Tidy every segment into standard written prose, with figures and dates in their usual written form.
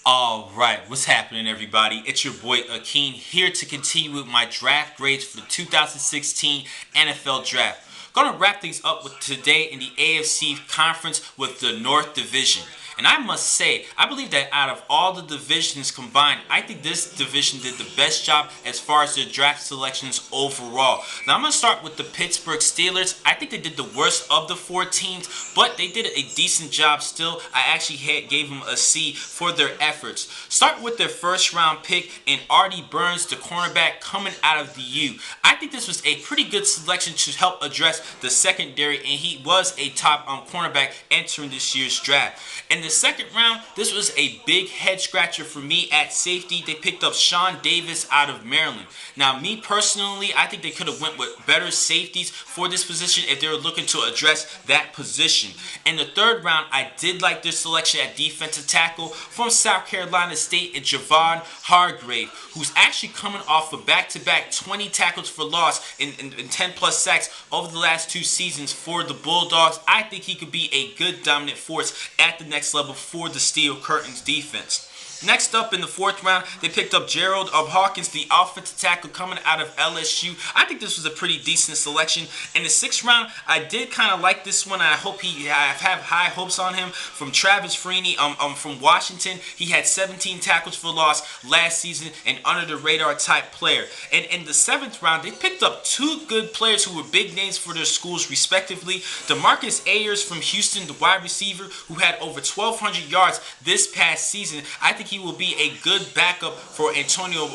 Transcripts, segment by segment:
Alright, what's happening everybody? It's your boy Akeen here to continue with my draft grades for the 2016 NFL Draft. Gonna wrap things up with today in the AFC Conference with the North Division. And I must say, I believe that out of all the divisions combined, I think this division did the best job as far as their draft selections overall. Now I'm going to start with the Pittsburgh Steelers. I think they did the worst of the four teams, but they did a decent job still. I actually gave them a C for their efforts. Start with their first round pick in Artie Burns, the cornerback coming out of the U. I think this was a pretty good selection to help address the secondary, and he was a top cornerback entering this year's draft. In the second round, this was a big head scratcher for me at safety. They picked up Sean Davis out of Maryland. Now, me personally, I think they could have went with better safeties for this position if they were looking to address that position. In the third round, I did like their selection at defensive tackle from South Carolina State and Javon Hargrave, who's actually coming off a back-to-back 20 tackles for loss and 10-plus sacks over the last two seasons for the Bulldogs. I think he could be a good dominant force at the next level for the Steel Curtains defense. Next up in the fourth round, they picked up Gerald Hawkins, the offensive tackle coming out of LSU. I think this was a pretty decent selection. In the sixth round, I did kind of like this one. I have high hopes on him. From Travis Freeney, from Washington. He had 17 tackles for loss last season, an under-the-radar type player. And in the seventh round, they picked up two good players who were big names for their schools, respectively. DeMarcus Ayers from Houston, the wide receiver, who had over 1,200 yards this past season. I think he will be a good backup for Antonio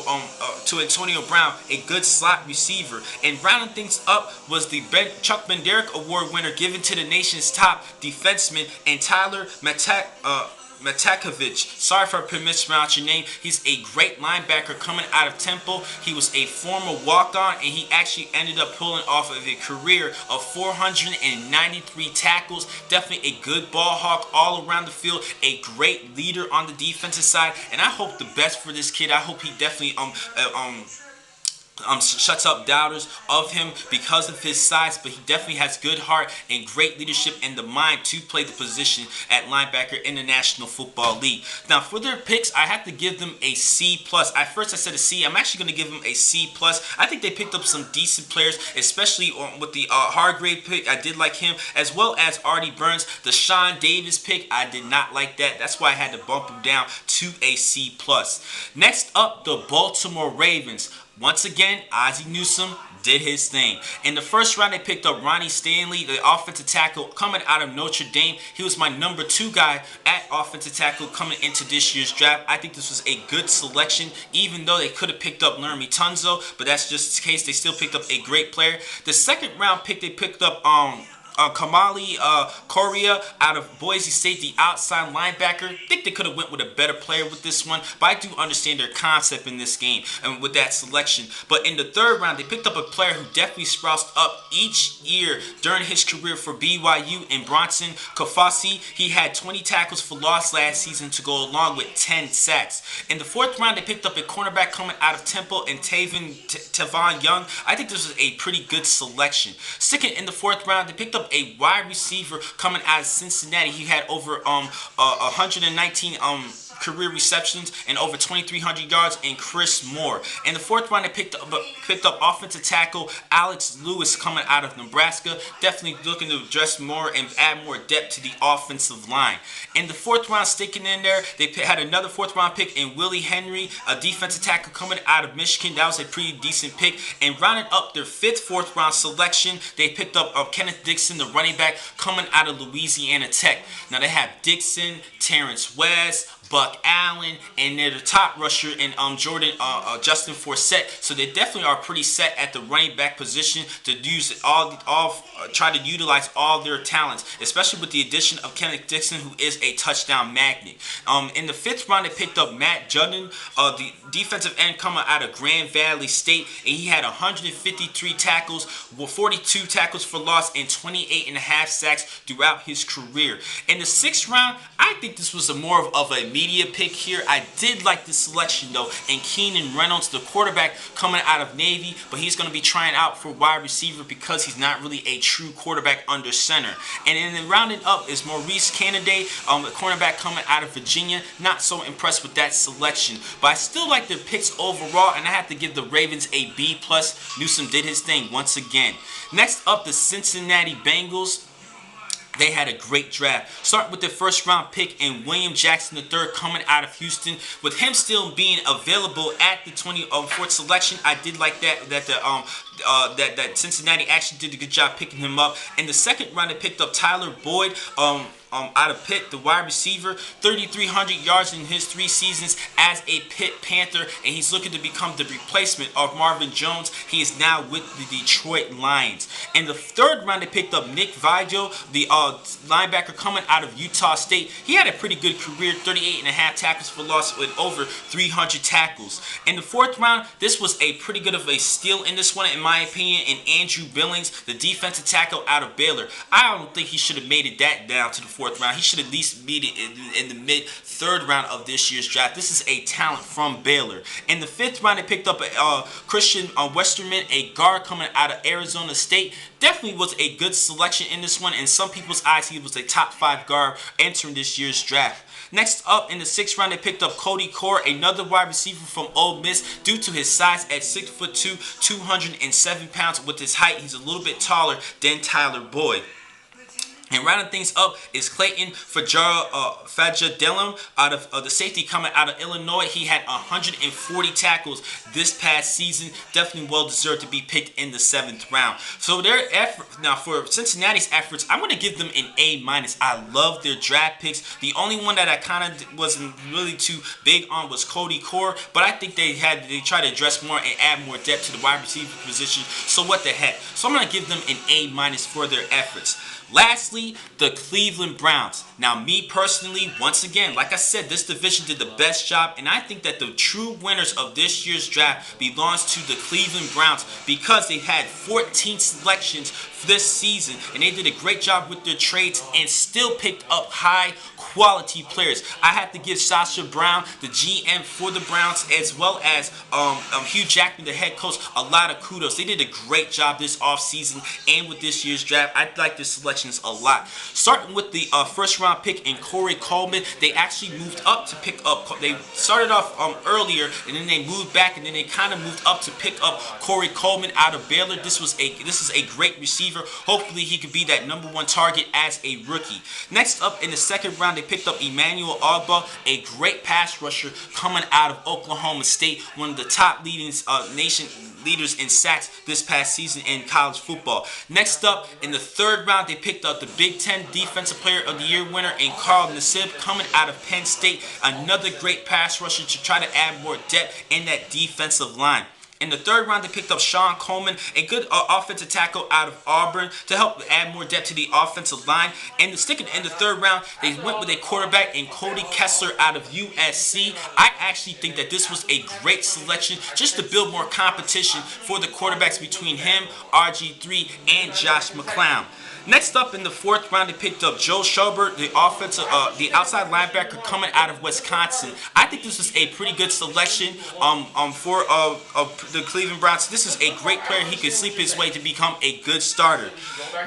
Brown, a good slot receiver. And rounding things up was the Chuck Benderek Award winner given to the nation's top defenseman, and Tyler Matakovich. Sorry if I mispronounced your name. He's a great linebacker coming out of Temple. He was a former walk-on, and he actually ended up pulling off of a career of 493 tackles. Definitely a good ball hawk all around the field. A great leader on the defensive side, and I hope the best for this kid. I hope he definitely shuts up doubters of him because of his size, but he definitely has good heart and great leadership and the mind to play the position at linebacker in the National Football League. Now, for their picks, I have to give them a C+. At first, I said a C. I'm actually going to give them a C+. I think they picked up some decent players, especially with the Hargrave pick. I did like him, as well as Artie Burns. The Sean Davis pick, I did not like that. That's why I had to bump him down to a C+. Next up, the Baltimore Ravens. Once again, Ozzie Newsome did his thing. In the first round, they picked up Ronnie Stanley, the offensive tackle coming out of Notre Dame. He was my number 2 guy at offensive tackle coming into this year's draft. I think this was a good selection, even though they could have picked up Laramie Tunzo, but that's just the case. They still picked up a great player. The second round pick, they picked up Kamali Correa out of Boise State, the outside linebacker. I think they could have went with a better player with this one, but I do understand their concept in this game and with that selection. But in the third round, they picked up a player who definitely sprouts up each year during his career for BYU in Bronson Kafasi. He had 20 tackles for loss last season to go along with 10 sacks. In the fourth round, they picked up a cornerback coming out of Temple and Tavon Young. I think this was a pretty good selection. Second, in the fourth round, they picked up a wide receiver coming out of Cincinnati. He had over 119 career receptions and over 2,300 yards, and Chris Moore. In the fourth round, they picked up offensive tackle Alex Lewis coming out of Nebraska. Definitely looking to address more and add more depth to the offensive line. In the fourth round, sticking in there, they had another fourth round pick in Willie Henry, a defensive tackle coming out of Michigan. That was a pretty decent pick. And rounding up their fourth round selection, they picked up Kenneth Dixon, the running back coming out of Louisiana Tech. Now they have Dixon, Terrence West, Buck Allen, and they're the top rusher in Justin Forsett. So they definitely are pretty set at the running back position to use try to utilize all their talents, especially with the addition of Kenneth Dixon, who is a touchdown magnet. In the fifth round, they picked up Matt Judon, the defensive end coming out of Grand Valley State, and he had 153 tackles, 42 tackles for loss, and 28.5 sacks throughout his career. In the sixth round, I think this was more of a medium be a pick here. I did like the selection though, and Keenan Reynolds, the quarterback coming out of Navy, but he's going to be trying out for wide receiver because he's not really a true quarterback under center. And then rounding up is Maurice Canady, the cornerback coming out of Virginia. Not so impressed with that selection, but I still like their picks overall, and I have to give the Ravens a B+. Newsome did his thing once again. Next up, the Cincinnati Bengals. They had a great draft. Start with the first round pick in William Jackson III coming out of Houston. With him still being available at the 24th selection, I did like that Cincinnati actually did a good job picking him up. In the second round, they picked up Tyler Boyd out of Pitt, the wide receiver, 3,300 yards in his 3 seasons as a Pitt Panther, and he's looking to become the replacement of Marvin Jones. He is now with the Detroit Lions. In the third round, they picked up Nick Vigil, the linebacker coming out of Utah State. He had a pretty good career, 38.5 tackles for loss with over 300 tackles. In the fourth round, this was a pretty good of a steal in this one, in my opinion, in Andrew Billings, the defensive tackle out of Baylor. I don't think he should have made it that down to the fourth round. He should at least beat it in the mid-third round of this year's draft. This is a talent from Baylor. In the fifth round, they picked up Christian Westerman, a guard coming out of Arizona State. Definitely was a good selection in this one. In some people's eyes, he was a top 5 guard entering this year's draft. Next up, in the 6th round, they picked up Cody Core, another wide receiver from Ole Miss. Due to his size at 6'2", 207 pounds, with his height, he's a little bit taller than Tyler Boyd. And rounding things up is Clayton Fajadelem out of the safety coming out of Illinois. He had 140 tackles this past season. Definitely well deserved to be picked in the 7th round. So their effort now for Cincinnati's efforts, I'm going to give them an A-. I love their draft picks. The only one that I kind of wasn't really too big on was Cody Core, but I think they tried to address more and add more depth to the wide receiver position. So what the heck? So I'm going to give them an A- for their efforts. Lastly, the Cleveland Browns. Now, me personally, once again, like I said, this division did the best job, and I think that the true winners of this year's draft belongs to the Cleveland Browns because they had 14 selections this season, and they did a great job with their trades and still picked up high quality players. I have to give Sasha Brown, the GM for the Browns, as well as Hugh Jackman, the head coach, a lot of kudos. They did a great job this offseason and with this year's draft. I like their selections a lot. Starting with the first round pick in Corey Coleman, they actually moved up to pick up. They started off earlier, and then they moved back, and then they kind of moved up to pick up Corey Coleman out of Baylor. This is a great receiver. Hopefully he could be that #1 target as a rookie. Next up in the second round, they picked up Emmanuel Ogba, a great pass rusher coming out of Oklahoma State, one of the top nation leaders in sacks this past season in college football. Next up in the third round, they picked up the Big Ten Defensive Player of the Year winner in Carl Nassib coming out of Penn State, another great pass rusher to try to add more depth in that defensive line. In the third round, they picked up Sean Coleman, a good offensive tackle out of Auburn to help add more depth to the offensive line. And sticking in the third round, they went with a quarterback in Cody Kessler out of USC. I actually think that this was a great selection just to build more competition for the quarterbacks between him, RG3, and Josh McClown. Next up in the fourth round, they picked up Joe Schobert, the outside linebacker coming out of Wisconsin. I think this is a pretty good selection for the Cleveland Browns. This is a great player. He could sleep his way to become a good starter.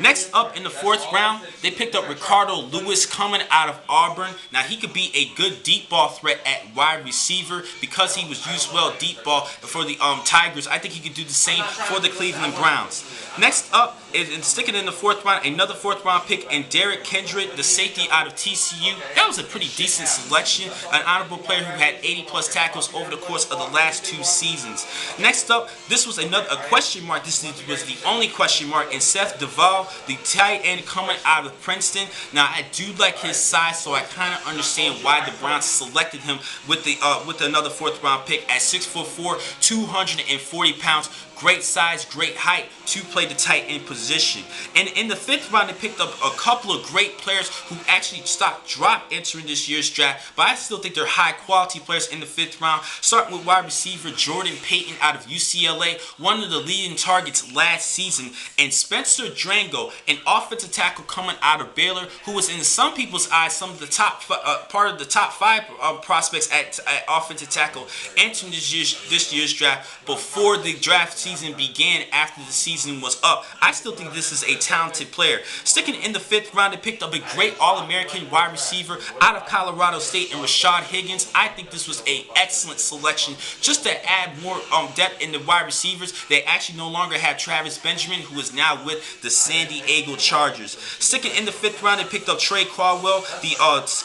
Next up in the fourth round, they picked up Ricardo Lewis coming out of Auburn. Now, he could be a good deep ball threat at wide receiver because he was used well deep ball for the Tigers. I think he could do the same for the Cleveland Browns. Next up, and sticking in the fourth round, another fourth round pick in Derek Kendrick, the safety out of TCU. That was a pretty decent selection. An honorable player who had 80+ tackles over the course of the last 2 seasons. Next up, this was a question mark. This was the only question mark in Seth Duvall, the tight end coming out of Princeton. Now, I do like his size, so I kind of understand why the Browns selected him with another fourth round pick at 6'4", 240 pounds. Great size, great height to play the tight end position. position. And in the 5th round, they picked up a couple of great players who actually stock dropped entering this year's draft, but I still think they're high quality players in the 5th round, starting with wide receiver Jordan Payton out of UCLA, one of the leading targets last season, and Spencer Drango, an offensive tackle coming out of Baylor, who was in some people's eyes some of the top part of the top 5 prospects at offensive tackle entering this year's draft before the draft season began. After the season was up, I still think this is a talented player. Sticking in the 5th round, they picked up a great All-American wide receiver out of Colorado State and Rashad Higgins. I think this was an excellent selection just to add more depth in the wide receivers. They actually no longer have Travis Benjamin, who is now with the San Diego Chargers. Sticking in the 5th round, they picked up Trey Caldwell, the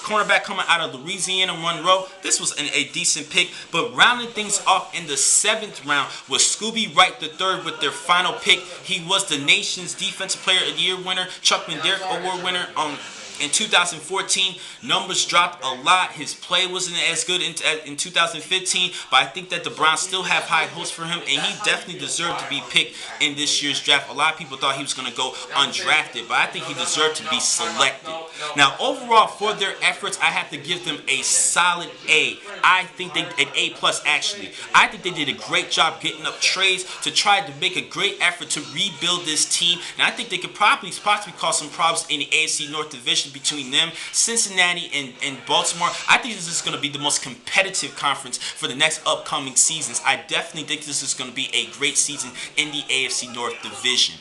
cornerback coming out of Louisiana Monroe. This was a decent pick, but rounding things off in the 7th round was Scooby Wright III with their final pick. He was the nation's Defensive Player of the Year winner, Chuck Manderek Award winner in 2014. Numbers dropped a lot. His play wasn't as good in 2015, but I think that the Browns still have high hopes for him, and he definitely deserved to be picked in this year's draft. A lot of people thought he was going to go undrafted, but I think he deserved to be selected. Now, overall, for their efforts, I have to give them a solid A. I think an A plus actually. I think they did a great job getting up trades to try to make a great effort to rebuild this team, and I think they could possibly cause some problems in the AFC North division between them, Cincinnati, and Baltimore. I think this is going to be the most competitive conference for the next upcoming seasons. I definitely think this is going to be a great season in the AFC North division.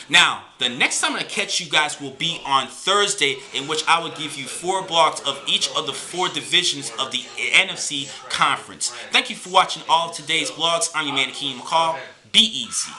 Now, the next time I catch you guys will be on Thursday, in which I will give you 4 blogs of each of the 4 divisions of the NFC Conference. Thank you for watching all of today's blogs. I'm your man, Akeem McCall. Be easy.